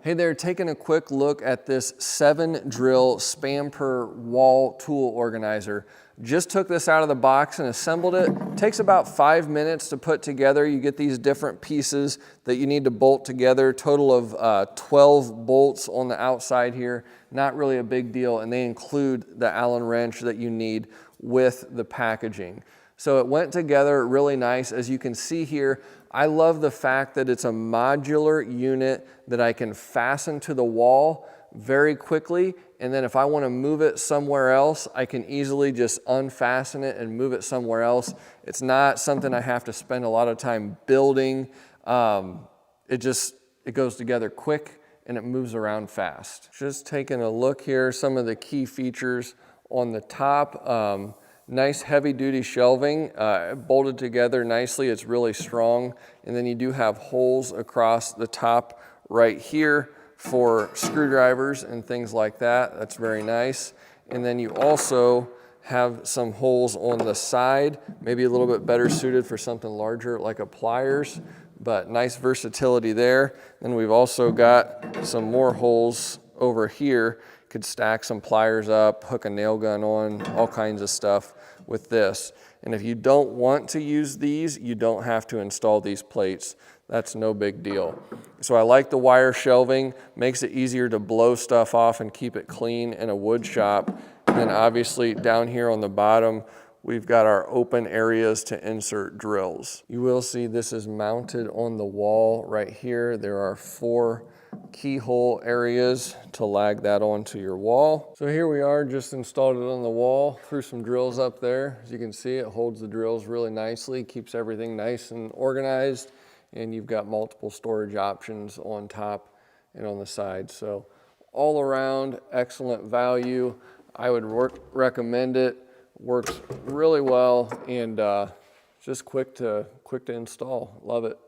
Hey there, taking a quick look at this 7-drill span per wall tool organizer. Just took this out of the box and assembled it. Takes about 5 minutes to put together. You get these different pieces that you need to bolt together. Total of 12 bolts on the outside here. Not really a big deal, and they include the Allen wrench that you need with the packaging. So it went together really nice. As you can see here, I love the fact that it's a modular unit that I can fasten to the wall very quickly. And then if I want to move it somewhere else, I can easily just unfasten it and move it somewhere else. It's not something I have to spend a lot of time building. It goes together quick and it moves around fast. Just taking a look here, some of the key features on the top. Nice heavy duty shelving, bolted together nicely. It's really strong. And then you do have holes across the top right here for screwdrivers and things like that. That's very nice. And then you also have some holes on the side, maybe a little bit better suited for something larger like a pliers, but nice versatility there. Then we've also got some more holes over here. Could stack some pliers up, hook a nail gun on, all kinds of stuff with this. And if you don't want to use these, you don't have to install these plates. That's no big deal. So I like the wire shelving, makes it easier to blow stuff off and keep it clean in a wood shop. And then obviously down here on the bottom, we've got our open areas to insert drills. You will see this is mounted on the wall right here. There are 4 keyhole areas to lag that onto your wall. So here we are, just installed it on the wall, threw some drills up there. As you can see, it holds the drills really nicely, keeps everything nice and organized, and you've got multiple storage options on top and on the side. So all around, excellent value. I would recommend it. Works really well and just quick to install. Love it.